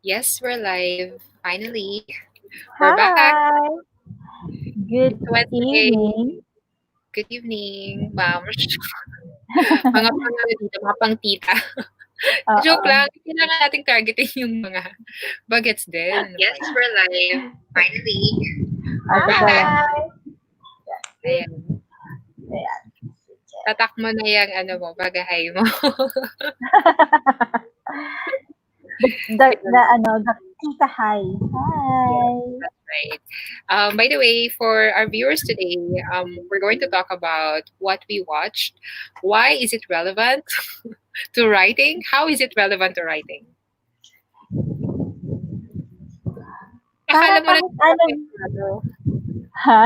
Yes, we're live. Finally, we're back. Hi, good It's Wednesday. evening. Good evening, ma'am. Mga pang ano dito, mga pang tita. Joke Oo. lang. Kailangan nating targetin yung mga bagets din. Ano ba Yes, yan? we're live. Finally. We're back. Hi. Ayan. Ayan. Tatak mo na yung ano mo, bagahay mo. The tita hi. Yes, Hi. that's right. By the way, for our viewers today, we're going to talk about what we watched. Why is it relevant to writing? How is it relevant to writing? Akala Parang mo lang kahit hindi ka ano, apektado. ha?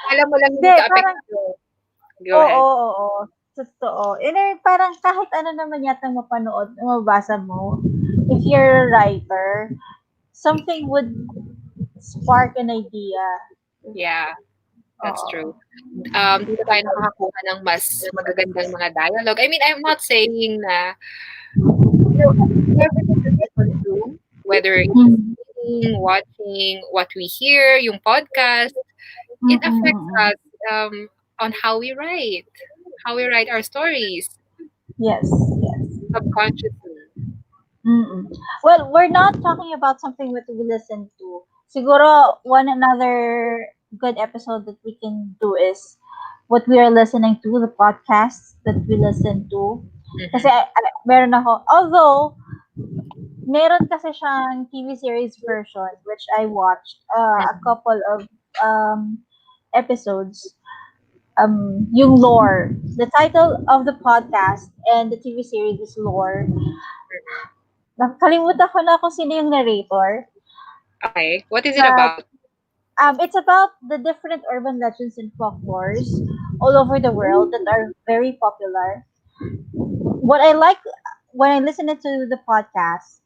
Akala mo lang Hindi, hindi ka parang, apektado. Go ahead. oo. Totoo. Parang kahit ano naman yata mapanood, mabasa mo, if you're a writer, something would spark an idea. Yeah, that's true. Oo. Dito tayo nakakakuha ng mas magagandang mga dialogue. I mean, I'm not saying na everything that we consume, whether it's Mm. reading, watching, what we hear, yung podcast, it affects Mm. us on how we write our stories Yes, yes. subconsciously. Mm. Well, we're not talking about something that we listen to. Siguro, one another good episode that we can do is what we are listening to, the podcasts that we listen to. Kasi Mm-hmm. meron ako, although, meron kasi siyang TV series version, which I watched a Mm-hmm. couple of episodes. Yung Lore. The title of the podcast and the TV series is Lore. Nakalimutan ko na kung sino yung narrator. Okay, what is it But about? it's about the different urban legends and folklores all over the world that are very popular. What I like when I listen to the podcast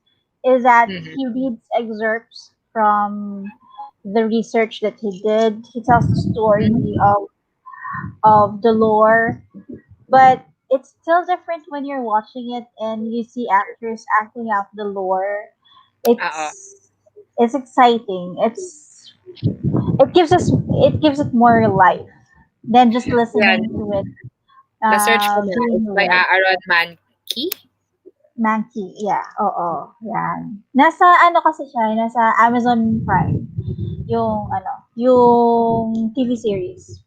is that Mm-hmm. he reads excerpts from the research that he did. He tells the story of the lore, but it's still different when you're watching it and you see actors acting out the lore. Uh-uh. It's exciting. It gives it more life than just listening Yan, to it the search ko na being is by read. Aaron Mankey. Mankey, yeah, oo, yan. Nasa ano kasi siya, nasa Amazon Prime, yung TV series.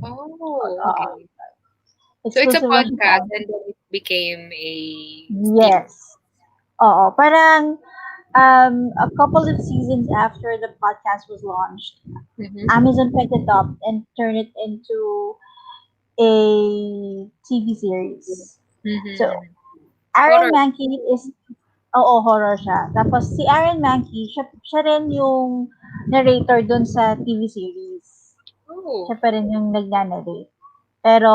Oh, Oo, okay. So it's a exclusive lang siya sa podcast Amazon. and then it became a series. Yes. Oo, parang a couple of seasons after the podcast was launched, Mm-hmm. Amazon picked it up and turned it into a TV series. So, Mm-hmm. Aaron Horror. Mankey is, oo, horror siya. Tapos si Aaron Mankey, siya rin yung narrator dun sa TV series. Oh, Siya pa rin yung nag-narrate. Pero,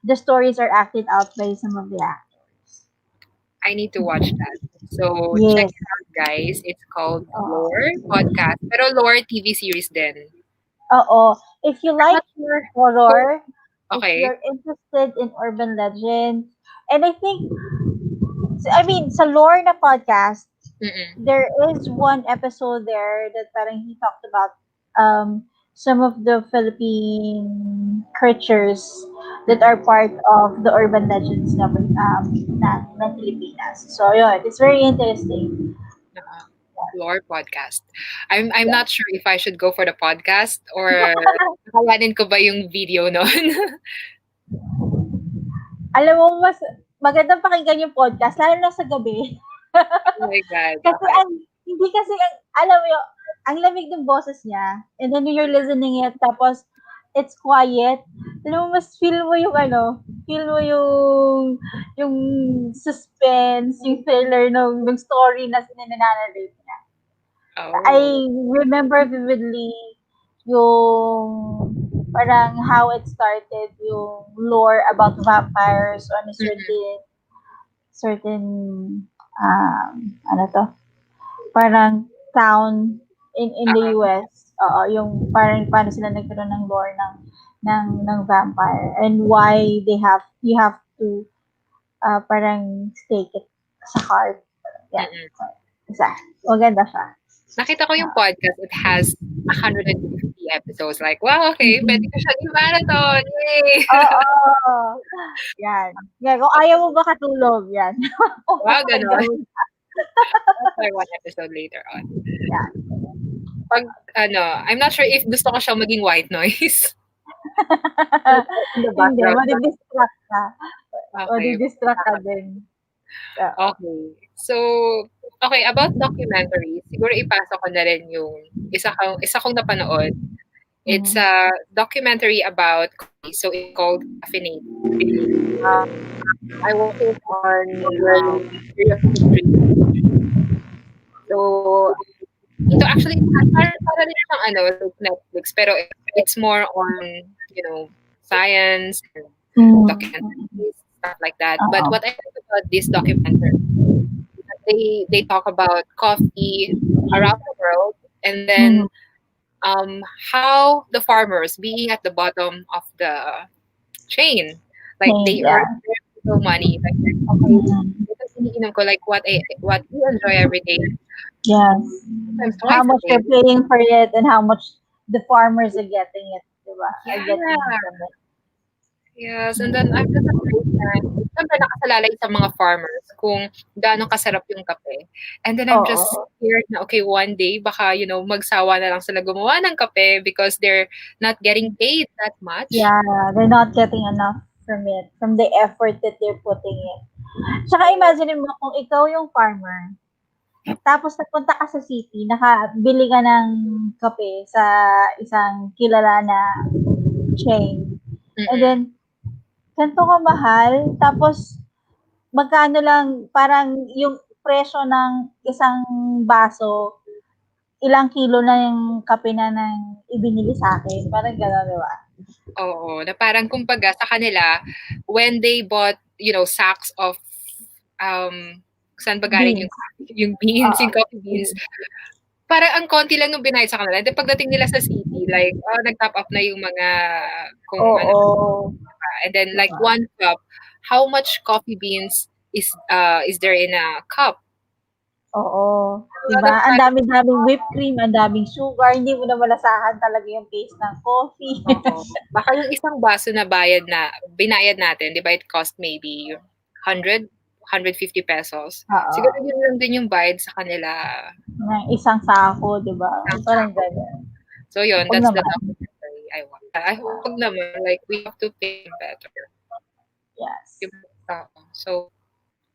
the stories are acted out by some of the actors. I need to watch that. So check Yes. it out, guys. It's called Oo. Lore Podcast. Pero Lore TV series din. Oo. If you I'm like not sure kung horror, if okay. you're interested in urban legends, and I mean, sa lore na podcast, Mm-mm. there is one episode there that parang he talked about some of the Philippine creatures that are part of the urban legends ng Pilipinas. So, yun, it's very interesting. Uh, Lore Podcast. I'm Yeah. not sure if I should go for the podcast or kakayanin ko ba yung video nun. Alam mo, mas magandang pakinggan yung podcast, lalo na sa gabi. Oh my God. Kasi Okay. hindi kasi, alam mo yun, ang lamig ng boses niya, and then you're listening it, tapos, it's quiet, alam mo, mas feel mo yung suspense, yung thriller ng story na sinanarrate niya. Oh. I remember vividly yung parang how it started, yung lore about vampires on a Mm-mm. certain ano to, parang town in the Uh, US. Oo, yung parang paano sila nagkaroon ng lore ng vampire and why you have to parang stake it sa heart. Yeah. mm-mm. Isa. Maganda siya. Nakita ko yung podcast, it has 150 episodes. Like, wow, okay, pwede Mm. ko siyang i-marathon. Yay! Oo. Yan. Yan. Kung ayaw mo ba katulog, yan. Wow, Papakinggan ganon. mo. I'll try one episode later on. Yan. Pag, I'm not sure if gusto ko siyang maging white noise. In the Hindi, background. madi-distract ka. Okay. Madi-distract ka din. Oo. Okay. So, okay, about documentaries, siguro ipasa ko na rin yung isa kong napanood. It's Mhm. a documentary about coffee, so it's called Caffeinated. I watched it on Curiosity Stream. So, ito actually para rin siyang like Netflix, pero it's more on, science and Mm. documentaries, stuff like that. But Oo. what I like about this documentary, they talk about coffee around the world, and Mhm. then how the farmers being at the bottom of the chain, like Hey, they earn yeah. very little money. Like, okay, Mhm. ito iniinom ko, like what we enjoy every day, Yes. sometimes How twice a much day. you're paying for it and how much the farmers are getting it, diba? Are getting Yeah. from it. Yes, and then I'm just afraid na siyempre nakasalalay sa mga farmers kung gaano kasarap yung kape. And then I'm just Oo. scared na, okay, one day baka, magsawa na lang sila gumawa ng kape because they're not getting paid that much. Yeah, they're not getting enough from it, from the effort that they're putting in. Tsaka So, imagine mo kung ikaw yung farmer, tapos nagpunta ka sa city, nakabili ka ng kape sa isang kilala na chain. And then, mm. ganito kamahal, tapos magkano lang, parang yung presyo ng isang baso, ilang kilo na yung kape na nang ibinili sa akin. Parang gano'n, di ba? Oo, na parang kumbaga sa kanila, when they bought, sacks of, saan ba galing yung Beans. yung beans, Oo, yung coffee beans, beans. parang ang konti lang yung binayad sa kanila. Then pagdating nila sa city, like, nag-top up na yung mga kung ano. Oo. And then like Diba? one cup, how much coffee beans is there in a cup? Oo. A lot Diba? of Ang times, dami-daming whipped cream, ang daming sugar, hindi mo na malasahan talaga yung taste ng coffee. oo. Baka yung isang baso na binayad natin, 'di ba, it cost maybe 100, 150 pesos. Siguro Oo. yun lang din yung bayad sa kanila. Ng isang sako, diba? Isang Parang sako. gano'n. So yun, Wag that's the naman. documentary I want. I hope naman, like, we have to pay them better. Yes. So,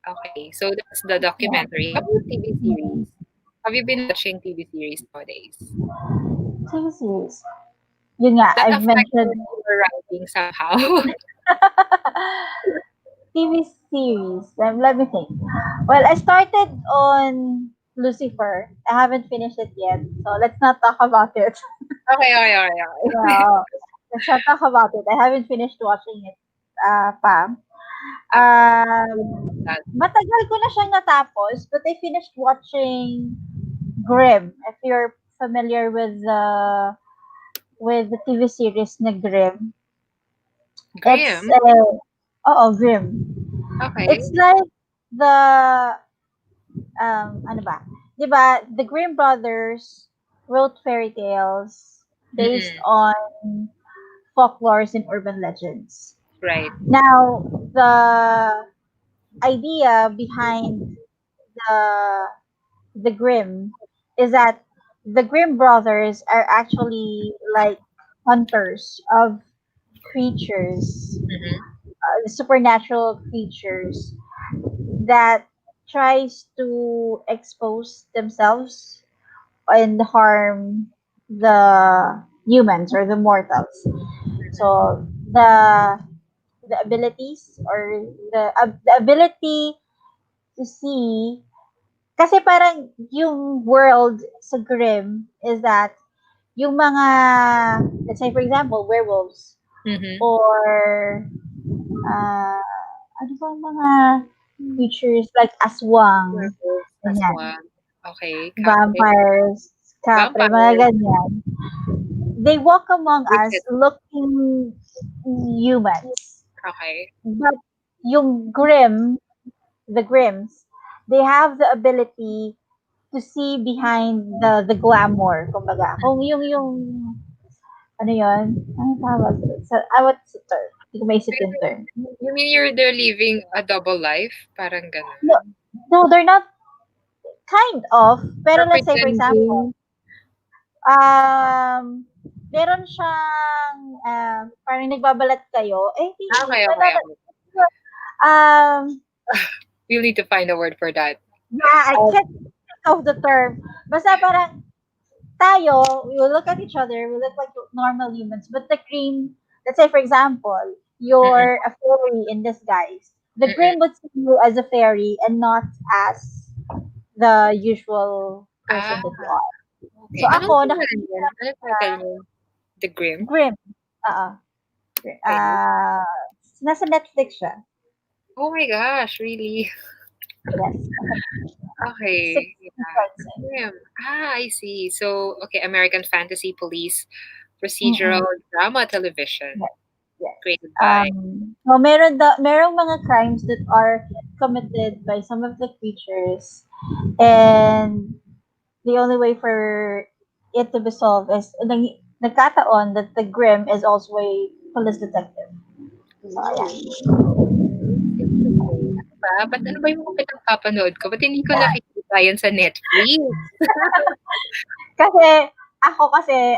okay. So that's the Yeah. documentary. How about TV series? Mhm. Have you been watching TV series nowadays? TV series. Yun nga, That I've affected mentioned your writing somehow? TV series. Let me think. Well, I started on Lucifer. I haven't finished it yet, so let's not talk about it. Okay, okay, okay, okay. Yeah, let's not talk about it. I haven't finished watching it pa. Okay. Good that. Matagal ko na siyang natapos, but I finished watching Grimm. If you're familiar with the TV series na Grimm, it's Graham? Grimm. Okay. It's like the ano ba? 'Di ba, the Grimm brothers wrote fairy tales based Mm-mm. on folklores and urban legends. Right. Now, the idea behind the the Grimm is that the Grimm brothers are actually like hunters of creatures, Mm-hmm. supernatural creatures that tries to expose themselves and harm the humans or the mortals. So the abilities or the ability to see, kasi parang yung world sa Grimm is that yung mga, let's say for example, werewolves Mm-hmm. or uh, ano ba mga creatures like aswang, Werewolves, ganyan, aswang. Okay. Capre. vampires, kapre, mga Vampires. ganyan. They walk among us Witches. looking humans. Okay. But yung Grimm, the Grimms, they have the ability to see behind the glamour, kumbaga. Kung yung ano yun? Ano tawag? What's the term? Hindi ko maisip yung term. You mean they're living a double life? Parang No, gano'n? no, they're not kind of. Pero Or let's say, for example, pretending? um, meron siyang, parang nagbabalat kayo. Eh, Okay, okay, nalala, okay. We'll need to find a word for that. yeah, I Um, can't think of the term. Basta parang, tayo, we will look at each other, we look like normal humans, but the cream, let's say for example, mm, you're a fairy in disguise. The mm. cream would see you as a fairy and not as the usual Ah, person that you are. okay. So Anong ako, pangalan nakikita nun? Anong title nun? The Grim? Grim. Oo. Okay. Ah, nasa Netflix siya. Oh my gosh, really? Yes. Six Okay. Yeah. seasons. Grim. I see. So, okay, American fantasy police procedural Mm-mm. drama television Yes. Yes. created by. So merong mga crimes that are committed by some of the creatures, and the only way for it to be solved is nagkataon that the Grim is also a police detective. So, Ooh, ayan. it's interesting. Ano ba? Ba't ano ba yung mga pinagpapanood ko? Ba't hindi ko nakikita yan sa Netflix? Kasi, ako kasi,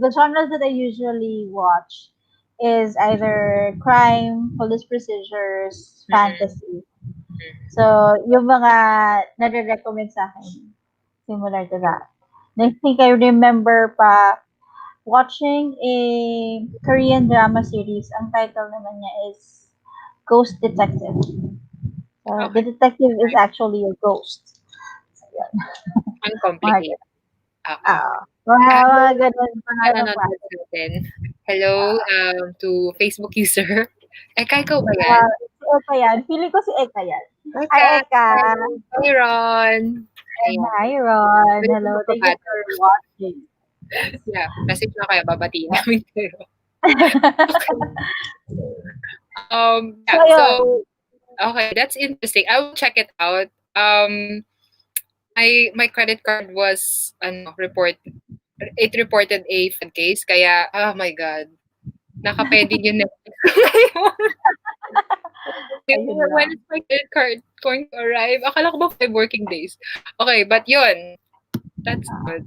the genres that I usually watch is either crime, police procedures, Mm-mm. fantasy. Mm. So, yung mga nare-recommend sa akin, similar to that. And I think I remember pa watching a Korean drama series. Ang title naman niya is Ghost Detective. So, the Okay. detective is actually a ghost. So, yun. Mga Uncomplicated. ganun. Oo. Mga Yung ganun, pangalan ganun ng klase. notes natin. Hello, to Facebook user. Eka, ikaw ba yan? Si Eka yan. Feeling ko si Eka yan. Hi, Eka, Eka. hi Ron. And Ayan. hi, Ron. Pwede ka Hello. Thank you magbabati. for watching. Yes. Yeah, message na kayo, babatiin namin kayo. Okay. So, Yeah, so, yun. okay, that's interesting. I will check it out. My credit card was, it reported a fraud case, kaya, oh my God, naka-pending yung Netflix ko ngayon. Ayun When lang. is my credit card going to arrive? Akala ko ba 5 working days? Okay, but yun, that's good.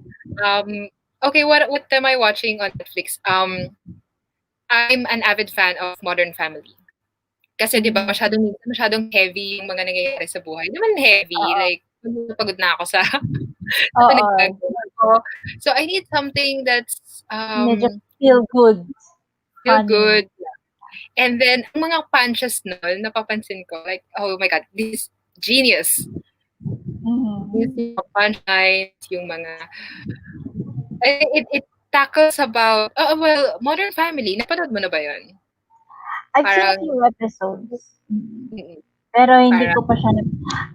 Okay, what am I watching on Netflix? I'm an avid fan of Modern Family. Kasi 'di ba Mm. masyadong heavy yung mga nangyayari sa buhay. Hindi naman heavy, Oo. like pagod na ako sa sa Oo. pinagagawa ko. So I need something that's, Medyo feel good. feel Funny. good. And then ang mga punches nun napapansin ko like, oh my God, this is genius. Genius Mm-hmm. yung mga punchlines, yung mga it tackles about well, Modern Family, napanood mo na ba yun? I've seen a Parang few episodes. Mm. mm, Pero hindi parang ko pa siya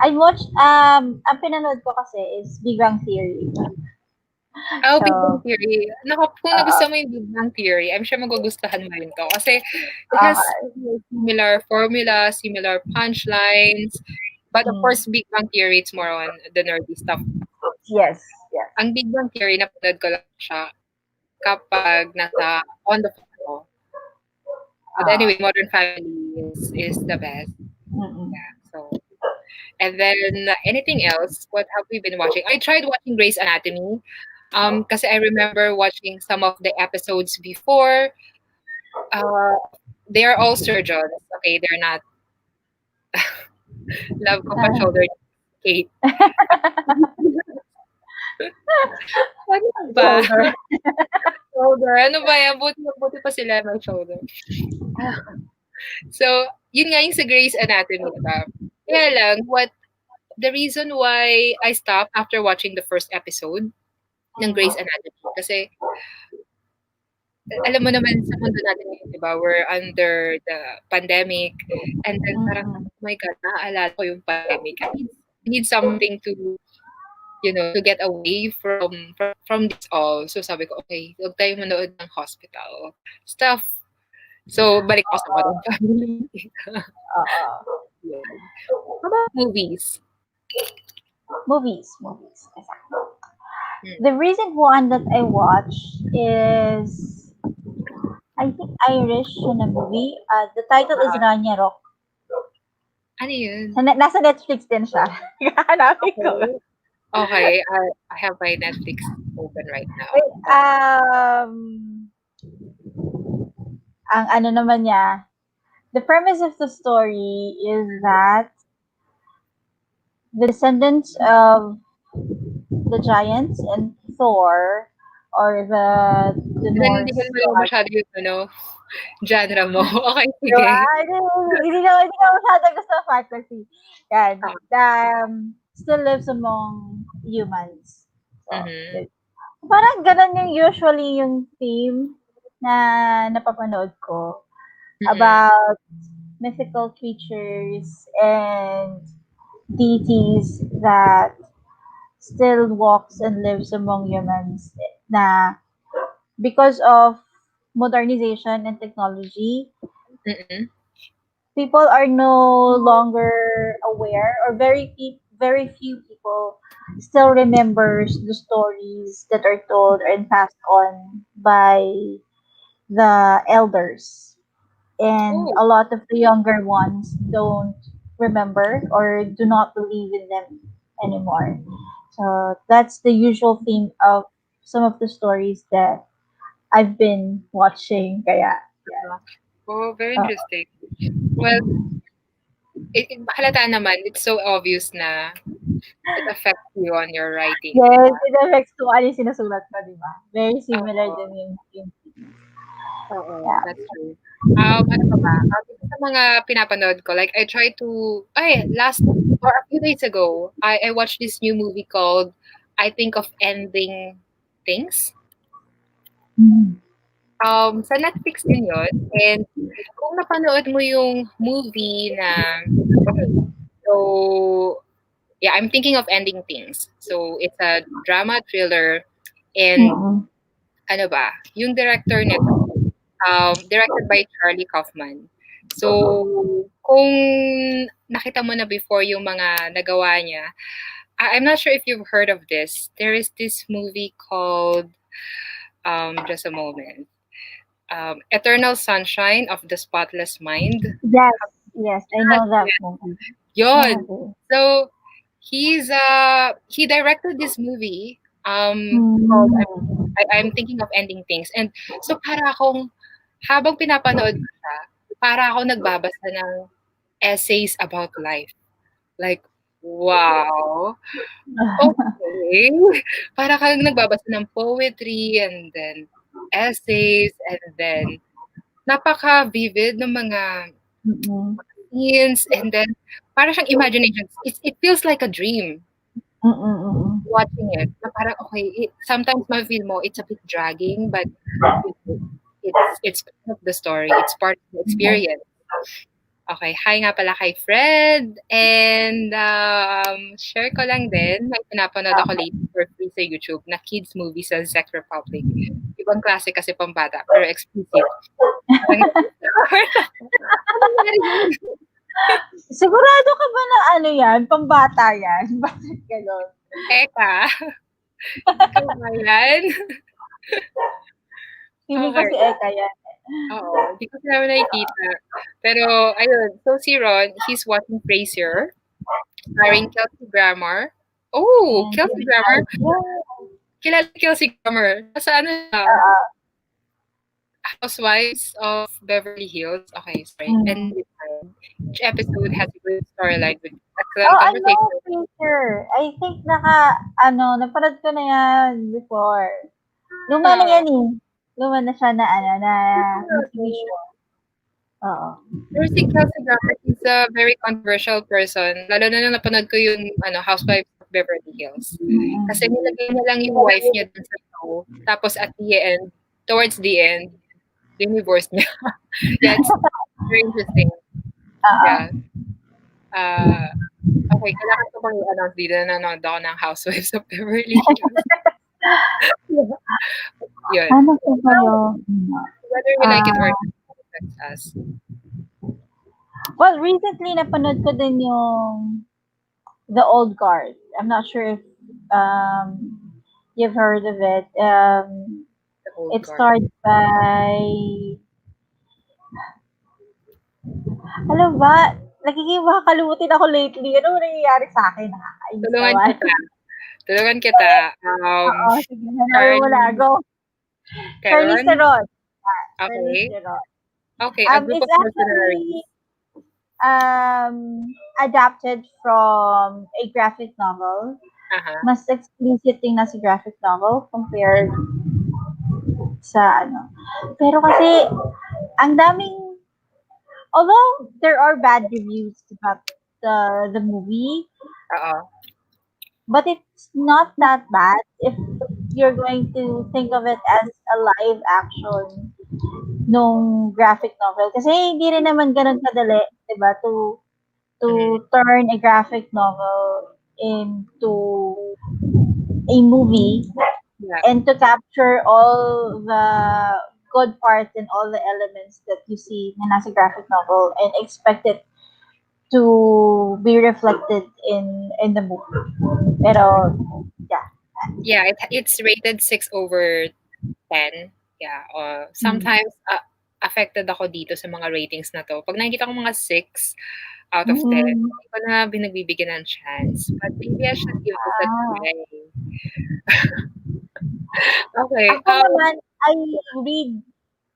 I watched, ang pinanood ko kasi is Big Bang Theory. Big Bang So, Theory. Naku, kung oo. nagustuhan mo yung Big Bang Theory, I'm sure magugustuhan mo rin 'to kasi it has Okay. similar formula, similar punchlines, but of Mm. course, Big Bang Theory, it's more on the nerdy stuff. Yes. Yes. Ang Big Bang Theory, napanood ko lang siya kapag nasa on the phone ako. But anyway, Modern Family is the best. Mm-mm. Yeah, so and then anything else? What have we been watching? I tried watching Grey's Anatomy. Kasi I remember watching some of the episodes before. Uh, they are all surgeons. Okay, they're not love ko pa shoulder Kate. Ano ba? Shoulder. Shoulder. Ano ba yan? Buti pa sila ng shoulder. So, yun nga yung sa Grey's Anatomy, diba? Kaya lang, the reason why I stopped after watching the first episode ng Grey's Anatomy, kasi alam mo naman sa mundo natin ngayon, 'di ba, we're under the pandemic and then parang, Mm-mm. oh my God, naaalala ko yung pandemic. I need something to get away from this all. So sabi ko, okay, huwag tayo manood ng hospital stuff. So balik ako sa Modern Family. Oo. Yan. How about movies? Movies. Mm. The recent one that I watched is, I think, Irish na movie. The title is Oo. Ranyarok. Ano yun? Nasa Netflix din siya. Hanapin ko. Okay. Okay, I have my Netflix open right now. Wait, ang ano naman niya, the premise of the story is that the descendants of the giants and Thor, or the Pinaninindigan Norse mo lang god. masyado yung genre mo. Okay, sige. Diba? Hindi na masyado gusto ng fantasy. Yan. Ah, Still lives among humans. So, mhm, parang ganun yung usually yung theme na napapanood ko mm, about mythical creatures and deities that still walks and lives among humans, na because of modernization and technology, mm, people are no longer aware, or very few people still remembers the stories that are told and passed on by the elders, and oh, a lot of the younger ones don't remember or do not believe in them anymore. So that's the usual theme of some of the stories that I've been watching. Kaya, yeah. oh, very Uh, interesting. Well, halata naman, it's so obvious na it affects you on your writing, di yes, ba? it affects kung ano yung sinusulat ko, di ba? Very similar Oo, din yung oo, yeah. that's true. Ano pa ba? Isa sa mga pinapanood ko, like I try to, last or a few days ago, I watched this new movie called I Think of Ending Things. Mm. Sa Netflix din yun. And kung napanood mo yung movie na, okay, so, yeah, I'm thinking of ending things. So, it's a drama thriller and Mm-mm. ano ba, yung director nito, directed by Charlie Kaufman. So, kung nakita mo na before yung mga nagawa niya, I'm not sure if you've heard of this. There is this movie called, just a moment, Eternal Sunshine of the Spotless Mind. Yes, yes, I Yes, know that yes. movie. Yun. Grabe. So, he directed this movie, called Mm. I'm Thinking of Ending Things. And so para akong habang pinapanood ko siya, para ako nagbabasa ng essays about life. Like, wow, okay. Para kang nagbabasa ng poetry and then essays and then napaka-vivid ng mga Mm-mm. scenes and then para siyang imagination. It feels like a dream Mm-mm. watching it. Na parang, okay, sometimes ma-feel mo it's a bit dragging, but you know, it's part of the story. It's part of the Mm-mm. experience. Okay, hi nga pala kay Fred. And share ko lang din, may pinapanood ako lately for free sa YouTube na kids movie sa Czech Republic. Ibang klase kasi pambata, pero explicit. Parang, ano nangyari yun? Sigurado ka ba na ano yan, pambata yan? Bakit gano'n? Eka, ikaw ba yan? Feeling ko si Okay. Eka yan. Oo, di ko sila nakikita. Pero ayun, so si Ron, he's watching Frasier, starring Kelsey Grammer. Oh, And Kelsey Jimmy Grammer. Ive. Yeah. Kilala ni Kelsey Grammer. Nasa ano siya, Housewives of Beverly Hills. Okay, sorry. And Mm. each episode has a good storyline with excellent Oh, ano, conversation. Future. I think napanood ko na yan before. Luma na Ah, yan eh. Luma na siya na TV so, show. Oo. pero si Kelsey Grammer, he's a very controversial person. Lalo na nung napanood ko yung Housewives of Beverly Hills. Kasi nilagay niya lang yung wife niya dun sa show. Tapos at the end, towards the end, dinivorce niya. Yeah, it's very interesting. Yeah. Oo. Uh, okay, kailangan ko pang i-announce dito na nanonood ako ng Housewives of Beverly Hills. Yun. Ano po ba yun? Whether we like it or not, it affects us. Well, recently napanood ko din yung The Old Guard. I'm not sure if you've heard of it. The old It guard. starred by, alam ba, nagiging makakalimutin ako lately. Ano ba nangyayari sa akin? Nakakainis Tulungan naman. kita. Tulungan kita. Oo, sige, hanapin mo na. Charlie Go. Charlize Theron. Theron. Charlize Okay. Theron. Okay, a group It's of mercenaries. actually adapted from a graphic novel. Uh-huh. Mas explicit tingnan sa graphic novel compared sa ano. Pero kasi, ang daming, although there are bad reviews about the movie, Oo. but it's not that bad if you're going to think of it as a live action nung graphic novel. Kasi hindi rin naman ganun kadali, 'di ba, to Mhm. turn a graphic novel into a movie Yeah. and to capture all the good parts and all the elements that you see na nasa graphic novel and expect it to be reflected in the movie. Pero yeah. Yeah, it's rated 6/10. Yeah. Mm. Sometimes affected ako dito sa mga ratings na to. Pag nakikita ko mga 6/10, Mm. hindi ko na binagbibigyan ng chance. But maybe I should give this a Ah. try. Okay. Ako naman, I read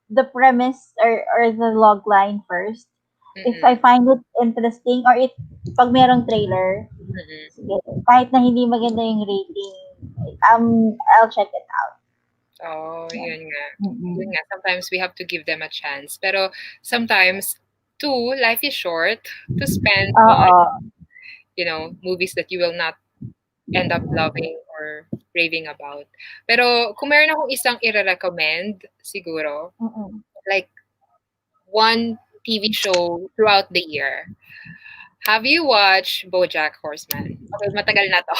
the premise or the log line first. If I Mm-mm, find it interesting or if pag merong trailer, mm-mm. sige, kahit na hindi maganda yung rating, I'll check it out. Oh, Yeah. yun nga. Yun Mm-mm. nga, sometimes we have to give them a chance. Pero sometimes, too, life is short to spend on, Oo. movies that you will not end up loving or raving about. Pero kung meron akong isang i-recommend, siguro, Mm-mm. like one TV show throughout the year. Have you watched BoJack Horseman? Okay, matagal na to.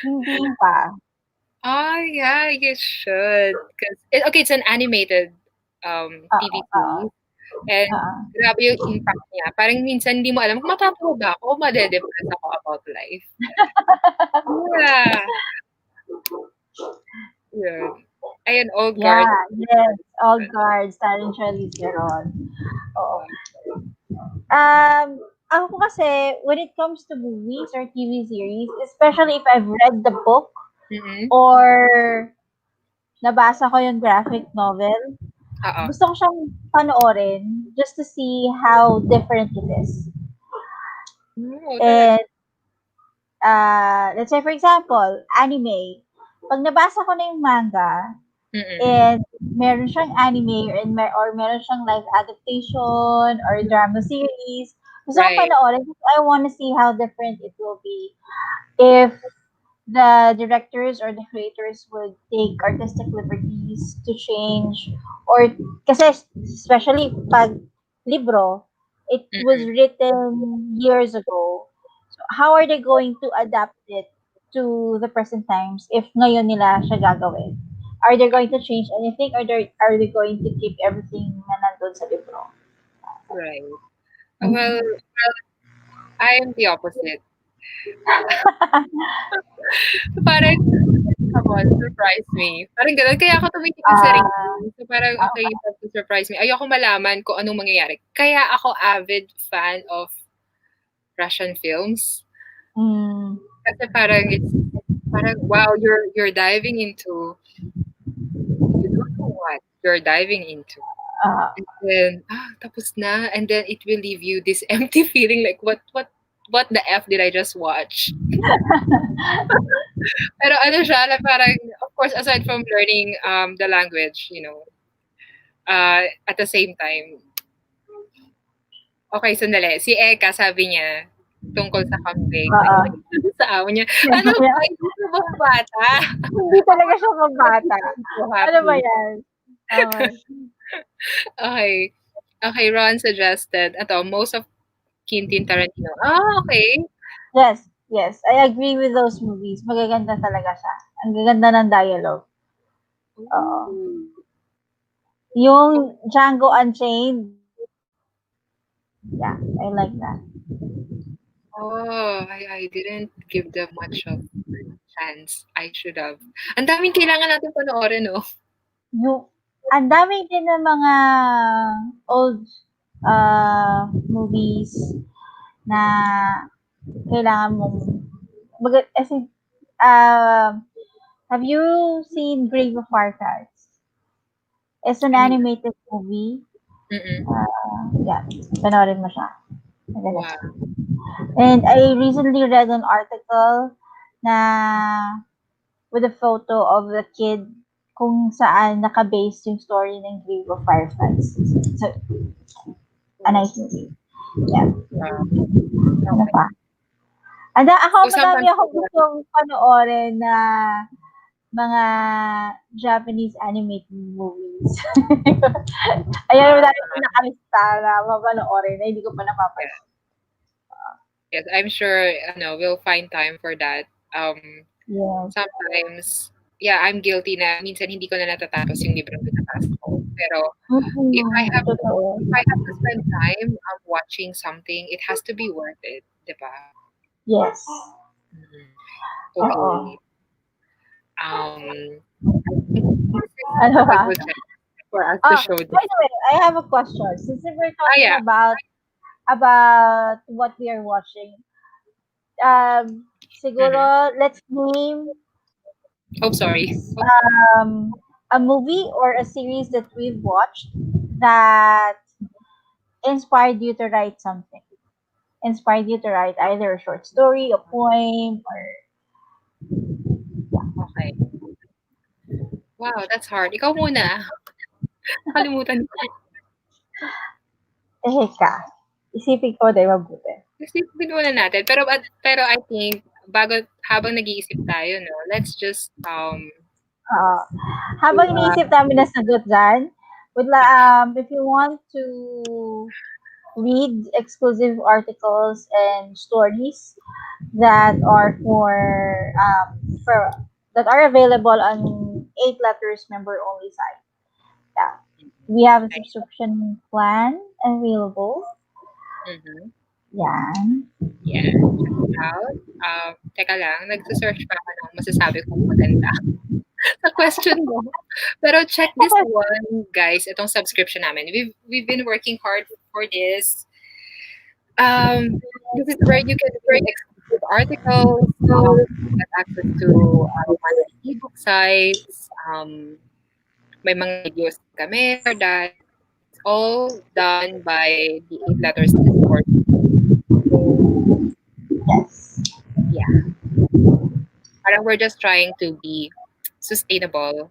Hindi pa. Oh, yeah, you should. Okay, it's an animated Oo, TV oo, series. And oo. grabe yung impact niya. Parang minsan hindi mo alam kung matatawa ba ako o made-depress ako about life. Yeah, yun. Ayun, Old Yeah, Guard. yes. All Guards, starring Charlize Theron. Oo. Uh, Ako kasi, when it comes to movies or TV series, especially if I've read the book mm-mm. or nabasa ko yung graphic novel, Oo. gusto ko siyang panoorin just to see how different it is. Oo, talaga. And let's say for example, anime. Pag nabasa ko na yung manga Mm-mm. and meron siyang anime or meron siyang live adaptation or drama series, gusto ko Right. panoorin because I want to see how different it will be if the directors or the creators would take artistic liberties to change or kasi especially pag libro, it was Mm-mm. written years ago. So how are they going to adapt it to the present times if ngayon nila siya gagawin? Are they going to change anything or are they going to keep everything na nandun sa libro? Right. Well, Mm. I am the opposite. Parang, come on, surprise me. Parang gano'n. Kaya ako tumitingin sa Ah, rating. So parang, okay, oo. you have to surprise me. Ayoko malaman kung anong mangyayari. Kaya ako avid fan of Russian films. Mm, Kasi parang, wow, you're diving into, you don't know what you're diving into. ah. And then, tapos na. And then it will leave you this empty feeling like, what the F did I just watch? Pero ano siya, like parang, of course, aside from learning the language, at the same time, okay, sandali. Si Eka, sabi niya, tungkol sa kambing. Ano Oo. ba yung sa amo niya? Ano ba? Hindi ka ba bata? Hindi talaga siya pambata. So Ano ba happy. yan? Oo. Okay. Okay, Ron suggested, most of Quentin Tarantino. Okay. Yes, yes. I agree with those movies. Magaganda talaga siya. Ang gaganda ng dialogue. Oo. Ooh. Yung Django Unchained, yeah, I like that. I didn't give them much of chance. I should have. Ang daming kailangan natin panoorin, 'no? Yung ang dami din ng mga old movies na kailangan mong as in, have you seen Grave of Fireflies? It's an Ano 'yun? animated movie. Mm. Yeah, panoorin mo siya. Maganda Wow. siya. And I recently read an article na with a photo of the kid kung saan naka-base yung story ng Grave of Fireflies. So, a Oh, nice movie. Yeah. wow. Ano Okay. pa? Ako, So, madami sometimes ako gustong panoorin na mga Japanese animated movies. Ayan, madami ko nakalista na mapanoorin na hindi ko pa yeah, napapanood. yes, I'm sure ano, we'll find time for that. Yes. Sometimes, yeah, I'm guilty na minsan hindi ko na natatapos yung librong binabasa ko. Pero if I have to Totoo. if I have to spend time watching something, it has to be worth it, 'di ba? Yes. Mhm. Oo. Okay. I think this is Ano a ba? good time for us to Oh, show by this. the way, I have a question. Since we're Ah, talking yeah. about what we are watching, Mhm. siguro let's name Oh, sorry. a movie or a series that we've watched that inspired you to write something. Inspired you to write either a short story, a poem, or Okay. Wow, that's hard. Ikaw muna. Nakalimutan ko. ka. Isipin ko din mabuti. Isipin muna natin. Pero I think habang nag-iisip tayo, 'no, let's just Oo. do Habang iniisip namin na sagot dyan, if you want to read exclusive articles and stories that are for that are available on 8 Letters member only site. Yeah. We have a okay. subscription plan available. Mhm. Yan. Yeah, check it out. Teka lang, nagse-search pa ako ng masasabi kong maganda sa question mo. Pero check this one, guys, itong subscription namin. We've been working hard for this. This is where you can read exclusive articles, get access to monthly ebook sites, may mga videos kami for that. It's all done by the 8 Letters Discord. So, Yes. yeah, parang we're just trying to be sustainable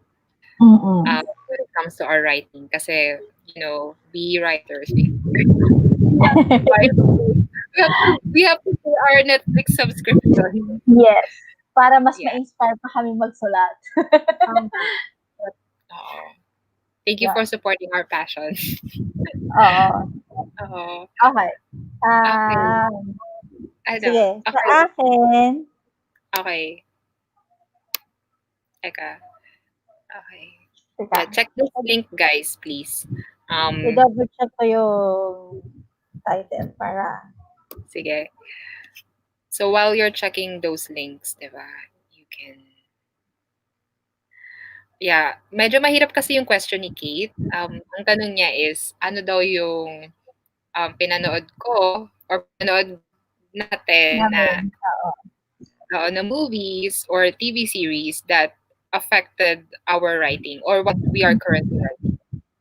Mm-mm. when it comes to our writing. Kasi, be writers. We have to pay our Netflix subscription. Yes. Para mas Yeah. ma-inspire pa kami magsulat. Um, but, oo. Thank you Yeah. for supporting our passion. Oo. Oo. Okay. Okay. Ano? Sige. Sa Okay. akin, Okay. Teka. Okay. teka, Yeah, check this link, guys, please. i-double check ko yung title para, Sige. So while you're checking those links, 'di ba? You can Yeah, medyo mahirap kasi yung question ni Kate. Ang tanong niya is, ano daw yung pinanood ko or pinanood natin namin. na movies or TV series that affected our writing or what we are currently writing,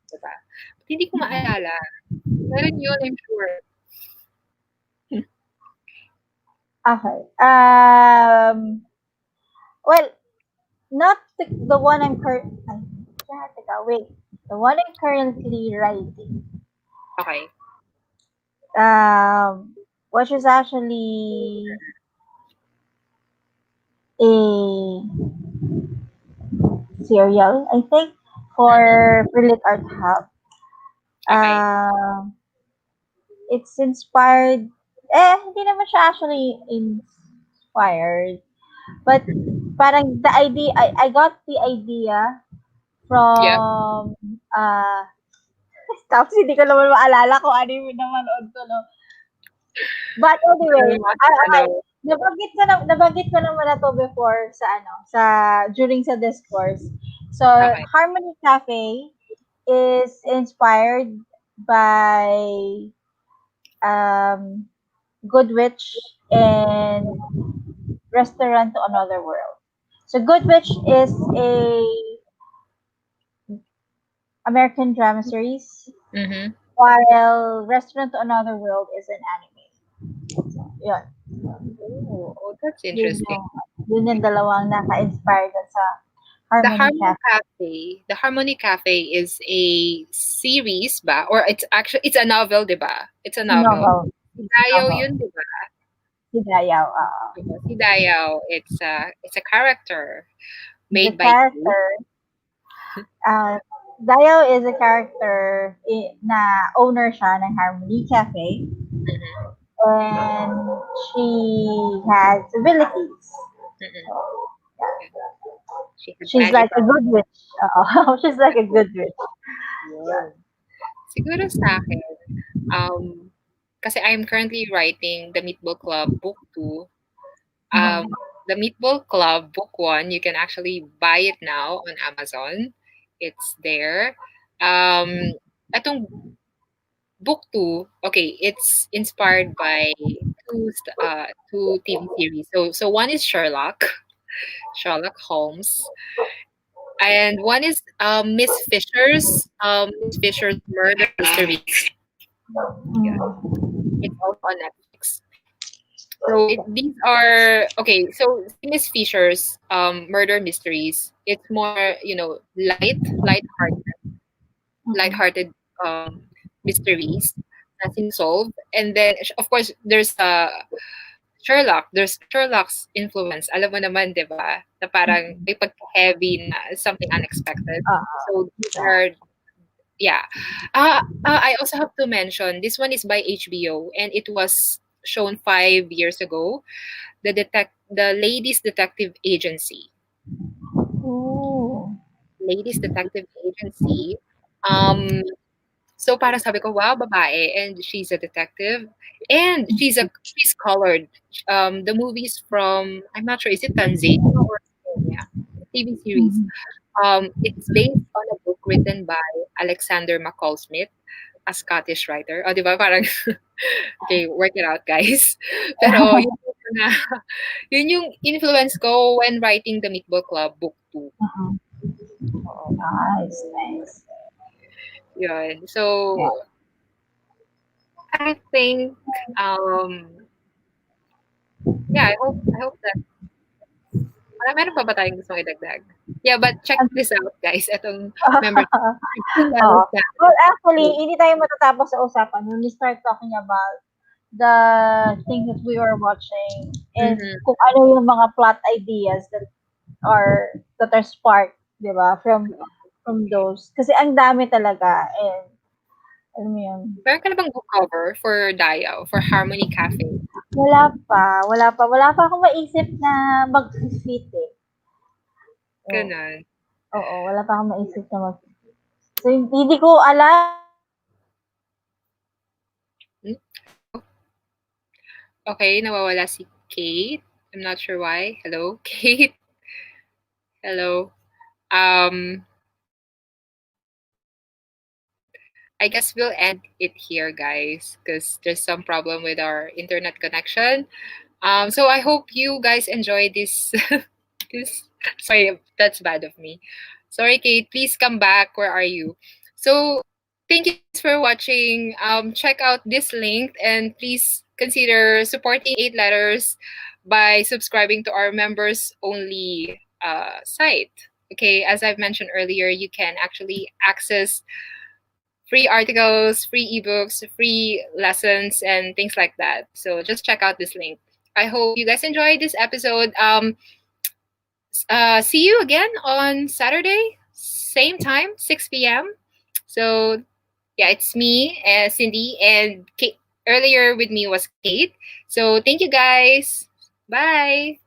'di ba? But hindi ko maalala. Meron yun, I'm sure. Okay. Well, not the one I'm teka, wait. The one I'm currently writing, Okay. which is actually a serial, I think, Mhm. for Lit Art Hub. Okay. Um, it's inspired, hindi naman siya actually inspired, but parang the idea, I got the idea Yep. from, tapos hindi ko naman maalala kung ano yung pinapanood ko, no? But anyway, okay. Ano. Nabanggit ko naman na to before sa ano, sa during sa discourse. So, Okay. Harmony Cafe is inspired by um Good Witch and Restaurant to Another World. So Good Witch is a American drama series, Mm-hmm. while Restaurant to Another World is an anime. Yun. Oh, that's Yun interesting. yung, yun yung dalawang naka-inspire dun sa Harmony Cafe. The Harmony Cafe is a series ba? Or it's a novel, 'di ba? It's a novel. Novel. Si Dayo Novel. yun, 'di ba? Si Dayaw. Oo, si Dayo, it's a character The made by you. character, uh, Dayaw is a character na owner siya ng Harmony Cafe. Mhm, And she has abilities. mm. So, Yeah, she had she's like magical a good witch. She's like a good witch. yun. Siguro sa'kin, um, kasi I'm currently writing the Meatball Club Book 2. Um, Mhm. the Meatball Club Book 1, you can actually buy it now on Amazon. It's there. Um, Etong Book 2, okay, it's inspired by two TV series. So one is Sherlock Holmes, and one is Miss Fisher's Murder Mysteries. Yeah, Mm. it's also on Netflix. So these are okay. So Miss Fisher's Murder Mysteries. It's more Mhm. light-hearted mysteries na sinosolve. And then of course there's Sherlock. There's Sherlock's influence. Alam mo naman, 'di ba? Na parang Mhm. may pagka-heavy na something unexpected. Uh, So these yeah. are yeah. I also have to mention this one is by HBO and it was shown 5 years ago. The Ladies Detective Agency. Ooh. Ladies Detective Agency. Um, so parang sabi ko, wow, babae, and she's a detective, and she's colored. The movie's from I'm not sure, is it Tanzania or Kenya? TV series. Mhm. It's based on a book written by Alexander McCall Smith, a Scottish writer. O, di ba? Parang, okay, work it out, guys. Pero, yun yung, na, yun yung influence ko when writing the Meatball Club Book 2. Mhm. Oo, Nice, nice. yun. Yeah. So, I think, um, yeah, I hope that, meron pa ba tayong gustong idagdag? Yeah, but check this out, guys. Itong membership Oo. levels natin. Well, actually, hindi tayo matatapos sa usapan when we start talking about the things that we were watching and Mhm. kung ano yung mga plot ideas that are sparked, 'di ba? From those. Kasi ang dami talaga and alam mo yun. Meron ka na bang book cover for Diao, for Harmony Cafe? Wala pa akong maisip na mag-fit eh. Oh, Ganun. oo, wala pa akong maisip na so, hindi ko alam. Hmm? Hello? Okay, nawawala si Kate. I'm not sure why. Hello, Kate. Hello. Um, I guess we'll end it here, guys, because there's some problem with our internet connection. So I hope you guys enjoy this. this. Sorry, that's bad of me. Sorry, Kate. Please come back. Where are you? So thank you guys for watching. Check out this link and please consider supporting 8 Letters by subscribing to our members only site. Okay, as I've mentioned earlier, you can actually access free articles, free ebooks, free lessons, and things like that. So just check out this link. I hope you guys enjoyed this episode. See you again on Saturday, same time, 6 p.m. So yeah, it's me, Cindy, and Kate. Earlier with me was Kate. So thank you guys. Bye.